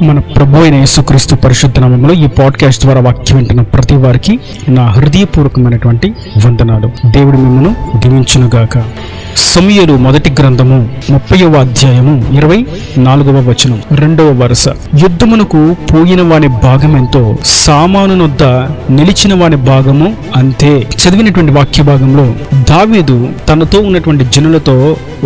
మన ప్రభు అయిన యేసుక్రీస్తు పరిశుద్ధ నామములో ఈ పాడ్కాస్ట్ ద్వారా వాక్యం వింటున్న ప్రతి వారికి నా హృదయపూర్వకమైనటువంటి వందనాలు. దేవుడు మిమ్మల్ని దీవించునుగాక. సమూయేలు మొదటి గ్రంథము 30వ అధ్యాయము 24వ వచనం 2వ వరుస. యుద్ధమునకు పోయిన వాని భాగమెంతో సామాను నొద్ద నిలిచిన వాని భాగము అంతే. చదివినటువంటి వాక్య భాగంలో దావీదు తనతో ఉన్నటువంటి జనులతో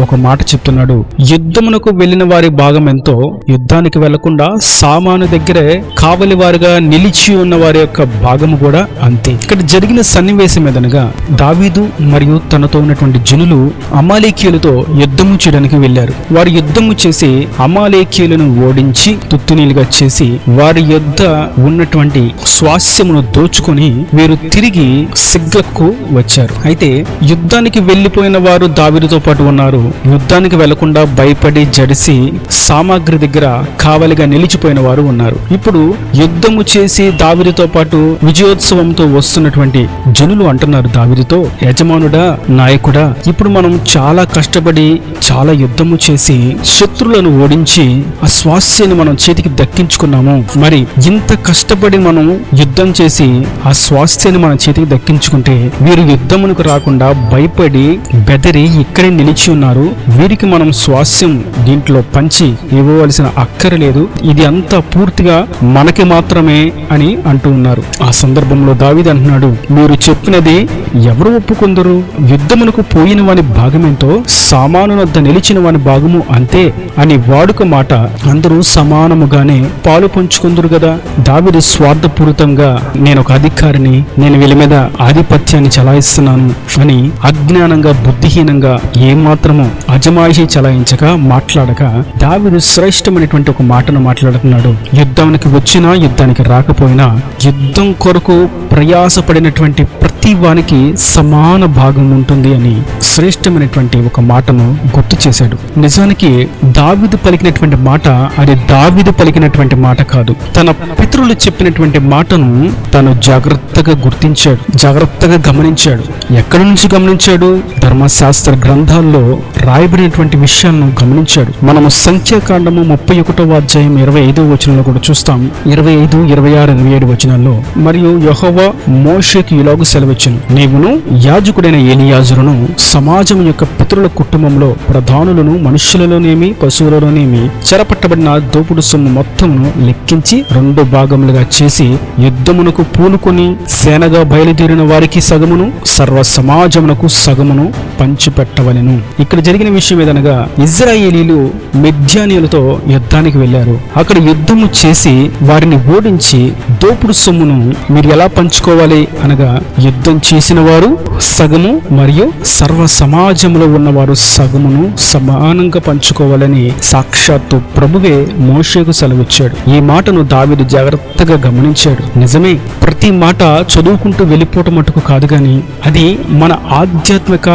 ఒక మాట చెప్తున్నాడు. యుద్ధమునకు వెళ్లిన వారి భాగం ఎంతో, యుద్ధానికి వెళ్లకుండా సామాను దగ్గరే కావలి వారిగా నిలిచి ఉన్న వారి యొక్క భాగము కూడా అంతే. ఇక్కడ జరిగిన సన్నివేశం ఏదనగా దావీదు మరియు తనతో ఉన్నటువంటి జనులు అమాలేకీయులతో యుద్ధము చేయడానికి వెళ్లారు. వారు యుద్ధము చేసి అమాలేకీయులను ఓడించి తుత్తునీలుగా చేసి వారి యొద్ద ఉన్నటువంటి స్వాస్యమును దోచుకొని వీరు తిరిగి సిగ్లకు వచ్చారు. అయితే యుద్ధానికి వెళ్లిపోయిన వారు దావీదుతో పాటు ఉన్నారు. యుద్ధానికి వెళ్లకుండా భయపడి జడిసి సామాగ్రి దగ్గర కావలిగా నిలిచిపోయిన వారు ఉన్నారు. ఇప్పుడు యుద్ధము చేసి దావీదుతో పాటు విజయోత్సవంతో వస్తున్నటువంటి జనులు అంటున్నారు దావీదుతో, యజమానుడా, నాయకుడా, ఇప్పుడు మనం చాలా కష్టపడి చాలా యుద్ధము చేసి శత్రులను ఓడించి ఆ స్వాస్యాన్ని మనం చేతికి దక్కించుకున్నాము. మరి ఇంత కష్టపడి మనం యుద్ధం చేసి ఆ స్వాస్యాన్ని మన చేతికి దక్కించుకుంటే వీరు యుద్ధమునకు రాకుండా భయపడి బెదరి ఇక్కడే నిలిచి ఉన్నారు. వీరికి మనం స్వాస్యం దీంట్లో పంచి ఇవ్వవలసిన అక్కరలేదు, ఇది అంతా పూర్తిగా మనకి మాత్రమే అని అంటూ ఉన్నారు. ఆ సందర్భంలో దావీదు అంటున్నాడు, మీరు చెప్పినది ఎవరు ఒప్పుకుందరు? యుద్ధమునకు పోయిన వాని భాగమేంతో సామాను వద్ద నిలిచిన వాని భాగము అంతే అని వాడుక మాట అందరూ సమానముగానే పాలు పంచుకుందరు కదా. దావీదు స్వార్థపూరితంగా నేను ఒక అధికారిని, నేను వీళ్ళ మీద ఆధిపత్యాన్ని చలాయిస్తున్నాను అని అజ్ఞానంగా బుద్ధిహీనంగా ఏమాత్రము అజమాయిషి చలాయించక మాట్లాడక దావీదు శ్రేష్టమైనటువంటి ఒక మాటను మాట్లాడుతున్నాడు. యుద్ధానికి వచ్చినా యుద్ధానికి రాకపోయినా యుద్ధం కొరకు ప్రయాసపడినటువంటి ప్రతి వానికి సమాన భాగం ఉంటుంది అని శ్రేష్టమైనటువంటి ఒక మాటను గుర్తు చేశాడు. నిజానికి దావీదు పలికినటువంటి మాట అది దావీదు పలికినటువంటి మాట కాదు, తన పితరులు చెప్పినటువంటి మాటను తను జాగ్రత్తగా గుర్తించాడు, జాగ్రత్తగా గమనించాడు. ఎక్కడి నుంచి గమనించాడు? ధర్మశాస్త్ర గ్రంథాల్లో రాయబడినటువంటి విషయాలను గమనించాడు. మనము సంఖ్యాకాండము 31వ అధ్యాయం 25వ వచనంలో కూడా చూస్తాం. 25, 26, 27 వచనాల్లో మరియు యెహోవా మోషేకు ఇలాగు సెలవిచ్చెను, నీవును యాజకుడైన ఎలియాజరును సమాజం యొక్క పితరుల కుటుంబంలో ప్రధానులను మనుష్యులలోనేమి పశువులలోనేమి చెరపట్టబడిన దోపుడు సొమ్ము మొత్తమును లెక్కించి 2 భాగములుగా చేసి యుద్ధమునకు పూనుకొని సేనగా బయలుదేరిన వారికి సగమును సర్వ సమాజమునకు సగమును పంచిపెట్టవలెను. ఇక్కడ జరిగిన విషయం ఏదనగా ఇజ్రాయేలీలు మిద్యానీయులతో యుద్ధానికి వెళ్లారు. అక్కడ యుద్ధము చేసి వారిని ఓడించి దోపుడు సొమ్మును మీరు ఎలా పంచుకోవాలి అనగా యుద్ధం చేసిన వారు సగము మరియు సర్వ సమాజంలో ఉన్నవారు సగమును సమానంగా పంచుకోవాలని సాక్షాత్తు ప్రభువే మోషేకు సెలవిచ్చాడు. ఈ మాటను దావీదు జాగ్రత్తగా గమనించాడు. నిజమే, ప్రతి మాట చదువుకుంటూ వెళ్ళిపోవటం మటుకు కాదు, గాని అది మన ఆధ్యాత్మిక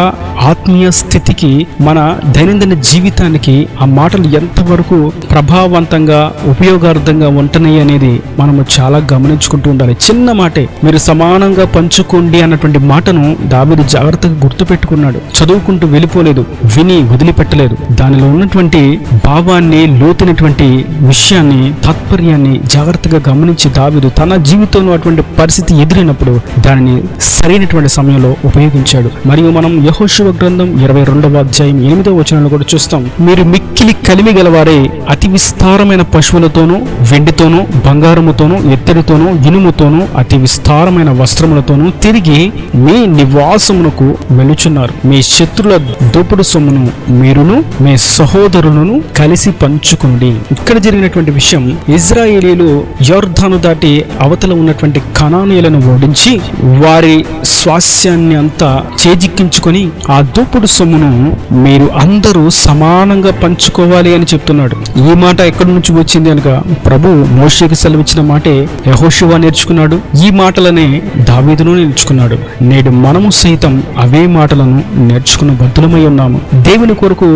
ఆత్మీయ స్థితికి, మన దైనందిన జీవితానికి ఆ మాటలు ఎంతవరకు ప్రభావవంతంగా ఉపయోగార్థంగా ఉంటున్నాయి అనేది మనము చాలా గమనించుకుంటూ ఉండాలి. చిన్న మాటే, మీరు సమానంగా పంచుకోండి అన్నటువంటి మాటను దావీదు జాగ్రత్తగా గుర్తుపెట్టుకున్నాడు. చదువుకుంటూ వెళ్ళిపోలేదు, విని వదిలిపెట్టలేదు. దానిలో ఉన్నటువంటి భావాన్ని, లోతైనటువంటి విషయాన్ని, తాత్పర్యాన్ని జాగ్రత్తగా గమనించి దావీదు తన జీవితంలో అటువంటి పరిస్థితి ఎదురైనప్పుడు దానిని సరైనటువంటి సమయంలో ఉపయోగించాడు. మరియు మనం యెహోషువ గ్రంథం 22వ అధ్యాయం 8వ వచనంలో కూడా చూస్తాం. మీరు మిక్కిలి కలిమి గలవారే అతి విస్తారమైన పశువులతోనూ వెండితోనూ బంగారముతోనూ ఎత్తడితోనూ ఇనుముతోనూ అతి విస్తారమైన వస్త్రములతోనూ తిరిగి మీ నివాసమునకు వెలుచున్నారు. మీ శత్రుల దోపుడు సొమ్మును మీరును మీ సహోదరులను కలిసి పంచుకోండి. ఇక్కడ జరిగినటువంటి విషయం, ఇజ్రాయేలీలు యోర్దాను దాటి అవతల ఉన్నటువంటి కనానీయులను ఓడించి వారి స్వాస్యాన్ని అంతా చేజిక్కించుకొని ఆ దోపుడు సొమ్మును మీరు అందరూ సమానంగా పంచుకోవాలి అని చెప్తున్నాడు. ఈ మాట ఎక్కడి నుంచి వచ్చింది అనగా ప్రభు మోషేకి సెలవిచ్చిన మాటే యెహోషువ నేర్చుకున్నాడు. ఈ మాటలనే దావీదును నేర్చుకున్నాడు. నేడు మనము సైతం అవే మాటలను నేర్చుకున్న బద్దులమై ఉన్నాము. దేవుని కొరకు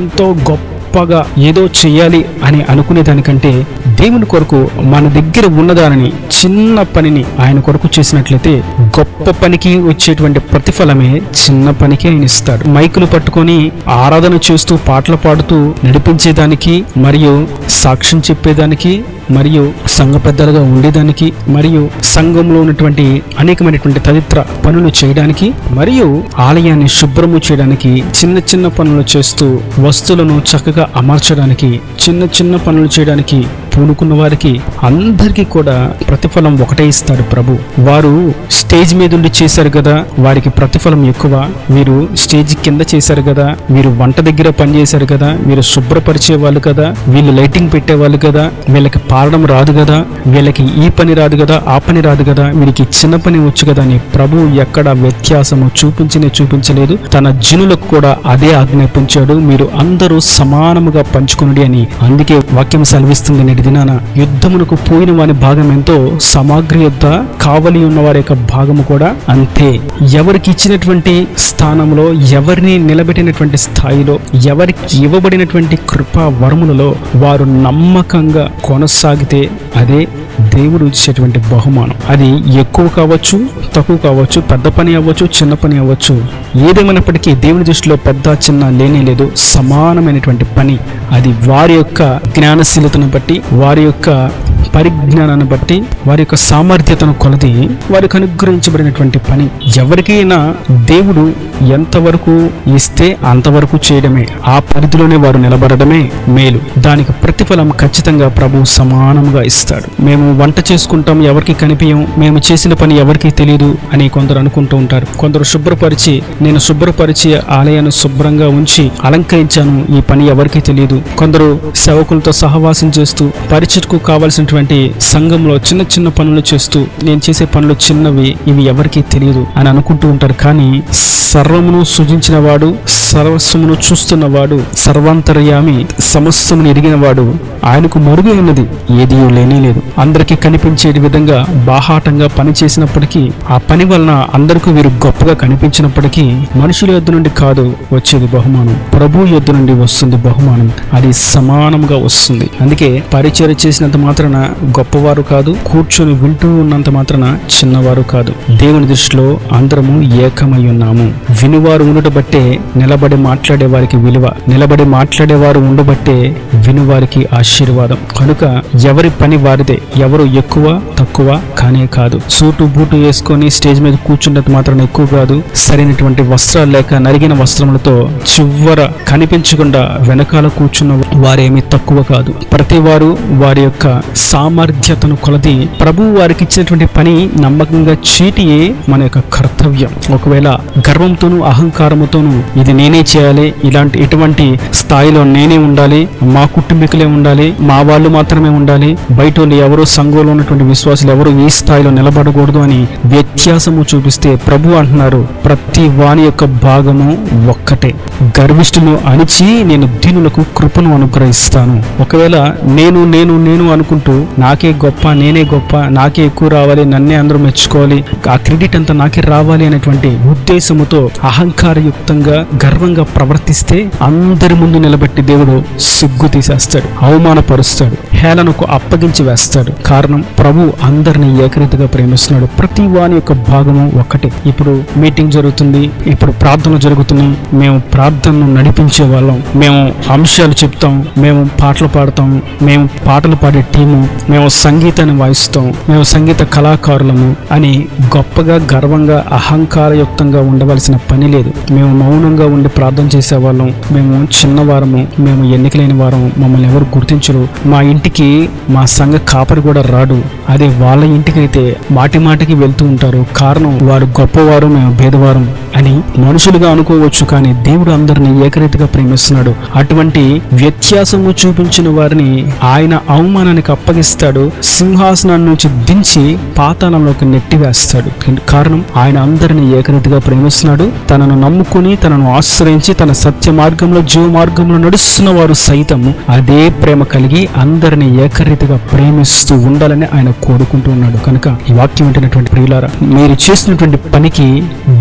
ఎంతో గొప్పగా ఏదో చెయ్యాలి అని అనుకునే దానికంటే దేవుని కొరకు మన దగ్గర ఉన్నదానిని, చిన్న పనిని ఆయన కొరకు చేసినట్లయితే గొప్ప పనికి వచ్చేటువంటి ప్రతిఫలమే చిన్న పనికి ఆయన ఇస్తాడు. మైకులు పట్టుకొని ఆరాధన చేస్తూ పాటలు పాడుతూ నడిపించేదానికి మరియు సాక్ష్యం చెప్పేదానికి మరియు సంఘ పెద్దలుగా ఉండేదానికి, మరియు సంఘంలో ఉన్నటువంటి అనేకమైనటువంటి తదితర పనులు చేయడానికి, మరియు ఆలయాన్ని శుభ్రము చేయడానికి, చిన్న చిన్న పనులు చేస్తూ వస్తువులను చక్కగా అమర్చడానికి, చిన్న చిన్న పనులు చేయడానికి పూనుకున్న వారికి అందరికీ కూడా ప్రతిఫలం ఒకటే ఇస్తాడు ప్రభు. వారు స్టేజ్ మీద ఉండి చేశారు కదా, వారికి ప్రతిఫలం ఎక్కువ. వీరు స్టేజ్ కింద చేశారు కదా, వీరు వంట దగ్గర పని చేశారు కదా, వీరు శుభ్రపరిచే వాళ్ళు కదా, వీళ్ళు లైటింగ్ పెట్టేవాళ్ళు కదా, వీళ్ళకి పాడడం రాదు కదా, వీళ్ళకి ఈ పని రాదు కదా, ఆ పని రాదు కదా, వీరికి చిన్న పని వచ్చు కదా అని ప్రభు ఎక్కడ వ్యత్యాసము చూపించలేదు. తన జనులకు కూడా అదే ఆజ్ఞాపించాడు, మీరు అందరూ సమానముగా పంచుకునుడి అని. అందుకే వాక్యం సెలవిస్తుంది, నేటి దినాన యుద్ధమునకు పోయిన వారి భాగం ఎంతో, సమాగ్రి యుద్ధ కావలి ఉన్న వారి యొక్క భాగము కూడా అంతే. ఎవరికి ఇచ్చినటువంటి స్థానంలో, ఎవరిని నిలబెట్టినటువంటి స్థాయిలో, ఎవరికి ఇవ్వబడినటువంటి కృపా వరములలో వారు నమ్మకంగా కొనసాగితే అదే దేవుడు ఇచ్చేటువంటి బహుమానం. అది ఎక్కువ కావచ్చు, తక్కువ కావచ్చు, పెద్ద పని అవ్వచ్చు, చిన్న పని అవ్వచ్చు, ఏదేమైనప్పటికీ దేవుని దృష్టిలో పెద్ద చిన్న లేనే లేదు. సమానమైనటువంటి పని. అది వారి యొక్క జ్ఞానశీలతను బట్టి, వారి యొక్క పరిజ్ఞానాన్ని బట్టి, వారి యొక్క సామర్థ్యతను కొలది వారికి అనుగ్రహించబడినటువంటి పని. ఎవరికైనా దేవుడు ఎంతవరకు ఇస్తే అంతవరకు చేయడమే, ఆ పరిధిలోనే వారు నిలబడడమే మేలు. దానికి ప్రతిఫలం ఖచ్చితంగా ప్రభు సమానంగా ఇస్తాడు. మేము వంట చేసుకుంటాం, ఎవరికి కనిపించం, మేము చేసిన పని ఎవరికి తెలియదు అని కొందరు అనుకుంటూ ఉంటారు. కొందరు నేను శుభ్రపరిచి ఆలయాన్ని శుభ్రంగా ఉంచి అలంకరించాను, ఈ పని ఎవరికి తెలియదు. కొందరు సేవకులతో సహవాసం చేస్తూ పరిచయకు కావాల్సినటువంటి సంఘంలో చిన్న చిన్న పనులు చేస్తూ, నేను చేసే పనులు చిన్నవి, ఇవి ఎవరికి తెలియదు అని అనుకుంటూ ఉంటారు. కానీ సర్వమును సృజించిన వాడు, సర్వస్వమును చూస్తున్నవాడు, సర్వాంతర్యామి, సమస్తమును ఎరిగిన వాడు, ఆయనకు మరుగు ఉన్నది ఏదీ లేనే లేదు. అందరికీ కనిపించే విధంగా బాహాటంగా పని చేసినప్పటికీ, ఆ పని వలన అందరికీ వీరు గొప్పగా కనిపించినప్పటికీ, మనుషుల యొద్ద నుండి కాదు వచ్చేది బహుమానం, ప్రభు యొద్ద నుండి వస్తుంది బహుమానం. అది సమానంగా వస్తుంది. అందుకే పరిచయం చేసినంత మాత్రాన గొప్పవారు కాదు, కూర్చొని వింటూ ఉన్నంత మాత్రాన చిన్నవారు కాదు. దేవుని దృష్టిలో అందరము ఏకమై ఉన్నాము. వినువారు ఉండబట్టే నిలబడి మాట్లాడే వారికి విలువ, నిలబడి మాట్లాడేవారు ఉండబట్టే వినువారికి ఆశీర్వాదం. కనుక ఎవరి పని వారిదే, ఎవరు ఎక్కువ తక్కువ కానే కాదు. సూటు బూటు వేసుకొని స్టేజ్ మీద కూర్చున్నది మాత్రం ఎక్కువ కాదు. సరైనటువంటి వస్త్రాలు లేక నరిగిన వస్త్రములతో చివర కనిపించకుండా వెనకాల కూర్చున్న వారేమీ తక్కువ కాదు. ప్రతి వారు వారి యొక్క సామర్థ్యతను కొలది ప్రభు వారికి ఇచ్చినటువంటి పని నమ్మకంగా చీటియే మన యొక్క కర్తవ్యం. ఒకవేళ గర్వంతోనూ అహంకారముతోనూ ఇది నేనే చేయాలి, ఇటువంటి స్థాయిలో నేనే ఉండాలి, మా కుటుంబీకులే ఉండాలి, మా వాళ్ళు మాత్రమే ఉండాలి, బయట ఎవరో సంఘంలో ఉన్నటువంటి విశ్వాసులు ఎవరు ఈ స్థాయిలో నిలబడకూడదు అని వ్యత్యాసము చూపిస్తే ప్రభు అంటున్నారు, ప్రతి వాని యొక్క భాగము ఒక్కటే. గర్విష్ఠులను అణిచి నేను దీనులకు కృపను అనుగ్రహిస్తాను. ఒకవేళ నేను నేను నేను అనుకుంటూ నాకే గొప్ప, నేనే గొప్ప, నాకే ఎక్కువ రావాలి, నన్నే అందరూ మెచ్చుకోవాలి, ఆ క్రెడిట్ అంతా నాకే రావాలి అనేటువంటి ఉద్దేశముతో అహంకారయుక్తంగా గర్వంగా ప్రవర్తిస్తే అందరి ముందు నిలబెట్టి దేవుడు సిగ్గు తీసేస్తాడు, అవమానపరుస్తాడు, హేళనకు అప్పగించి వేస్తాడు. కారణం ప్రభు అందరినీ ఏకరీతిగా ప్రేమిస్తున్నాడు. ప్రతి వాని యొక్క భాగము ఒక్కటే. ఇప్పుడు మీటింగ్ జరుగుతుంది, ఇప్పుడు ప్రార్థనలు జరుగుతున్నాయి, మేము ప్రార్థనను నడిపించే వాళ్ళం, మేము అంశాలు చెప్తాం, మేము పాటలు పాడతాం, మేము పాటలు పాడే టీము, మేము సంగీతాన్ని వాయిస్తాం, మేము సంగీత కళాకారులము అని గొప్పగా గర్వంగా అహంకారయుక్తంగా ఉండవలసిన పని లేదు. మేము మౌనంగా ఉండి ప్రార్థన చేసేవాళ్ళం, మేము చిన్నవారము, మేము ఎన్నికలేని వారం, మమ్మల్ని ఎవరు గుర్తించరు, మా ఇంటికి మా సంఘ కాపరి కూడా రాడు, అదే వాళ్ళ ఇంటికైతే మాటి మాటికి వెళ్తూ ఉంటారు. కారణం వారు గొప్పవారు, మేము భేదవారం అని మనుషులుగా అనుకోవచ్చు. కానీ దేవుడు అందరినీ ఏకరీతిగా ప్రేమిస్తున్నాడు. అటువంటి వ్యత్యాసము చూపించిన వారిని ఆయన అవమానానికి అప్పగిస్తాడు, సింహాసనం నుంచి దించి పాతాళంలోకి నెట్టివేస్తాడు. కారణం ఆయన అందరినీ ఏకరీతిగా ప్రేమిస్తున్నాడు. తనను నమ్ముకుని, తనను ఆశ్రయించి, తన సత్య మార్గంలో, జీవ మార్గంలో నడుస్తున్న వారు సైతం అదే ప్రేమ కలిగి అందరినీ ఏకరీతిగా ప్రేమిస్తూ ఉండాలని ఆయన కోరుకుంటూ ఉన్నాడు. కనుక ఈ వాక్యం వింటున్నటువంటి ప్రియులారా, మీరు చేసినటువంటి పనికి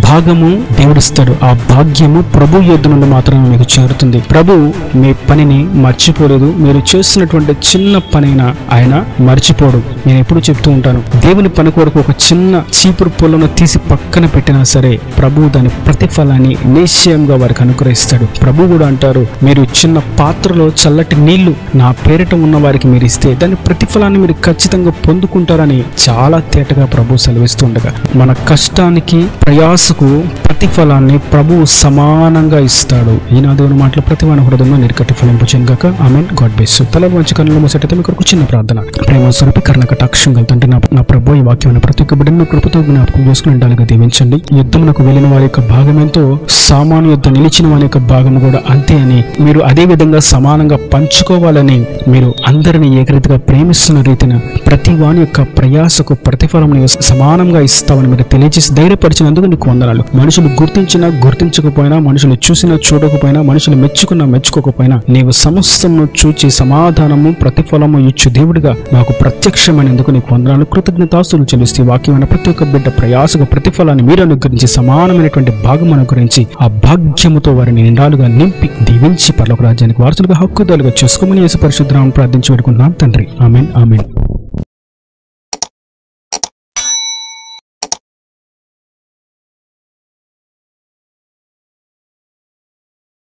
భాగము దేవుడిస్తాడు. ఆ భాగ్యము ప్రభు యొద్ద నుండి మాత్రమే మీకు చేరుతుంది. ప్రభు మీ పనిని మర్చిపోలేదు. మీరు చేస్తున్నటువంటి చిన్న పనైనా ఆయన మర్చిపోడు. నేను ఎప్పుడు చెప్తూ ఉంటాను, దేవుని పని కొరకు ఒక చిన్న చీపురు పొలను తీసి పక్కన పెట్టినా సరే ప్రభు దాన్ని ప్రతిఫలాన్ని నిశ్చయంగా వారికి అనుగ్రహిస్తాడు. ప్రభు కూడా అంటారు, మీరు చిన్న పాత్రలో చల్లటి నీళ్లు నా పేరిట ఉన్న వారికి మీరు ఇస్తే దాని ప్రతిఫలాన్ని మీరు ఖచ్చితంగా పొందుకుంటారని చాలా తేటగా ప్రభు సెలవిస్తుండగా, మన కష్టానికి ప్రయాసకు ప్రతిఫలాన్ని ప్రభువు సమానంగా ఇస్తాడు. ఈనా దేవుని మాటలు ప్రతి వాని హృదయంలో నిరకట్టి ఫలింపచేయను గాక. ఆమేన్. God bless you. తల వంచి కన్నులు మూసేటైతే మీ కొరకు చిన్న ప్రార్థన. ప్రేమ స్వరూపి కరుణ కటాక్షం గలతంటే నా ప్రభు ఈ వాక్యమైన ప్రతి ఒక్క బిడ్డను కృపతో జ్ఞాపకం చేసుకుని ఉండాలిగా దీవించండి. యుద్ధమునకు వెళ్ళిన వారి యొక్క భాగం ఎంతో సామాను యుద్ధ నిలిచిన వారి యొక్క భాగం కూడా అంతే అని మీరు అదే విధంగా సమానంగా పంచుకోవాలని మీరు అందరినీ ఏకరీతిగా ప్రేమిస్తున్న రీతిన ప్రతి వాని యొక్క ప్రయాసకు ప్రతిఫలం సమానంగా ఇస్తామని మీరు తెలియజేసి ధైర్యపరిచినందుకు నీకు వందనాలు. మనుషులు గుర్తించినా గుర్తించకపోయినా, మనుషులు చూసినా చూడకపోయినా, మనుషులు మెచ్చుకున్నా మెచ్చుకోకపోయినా నీవు సమస్తమును చూచి సమాధానము ప్రతిఫలము ఇచ్చు దేవుడిగా మాకు ప్రత్యక్షమైనందుకు నీకు వందనాలు. కృతజ్ఞతాస్తులు చెల్లిస్తే వాక్యమైన ప్రతి ఒక్క బిడ్డ ప్రయాసకు ప్రతిఫలాన్ని మీరు అనుగ్రహించి సమానమైనటువంటి భాగం అనుగ్రహించి ఆ భాగ్యముతో వారిని నిండాలుగా నింపి దీవించి పరలోక రాజ్యానికి వారసులుగా హక్కుదారులుగా చేసుకోమని యేసు పరిశుద్ధ నామమున ప్రార్థించి వేడుకుంటున్నాం తండ్రి. ఆమేన్. ఆమేన్.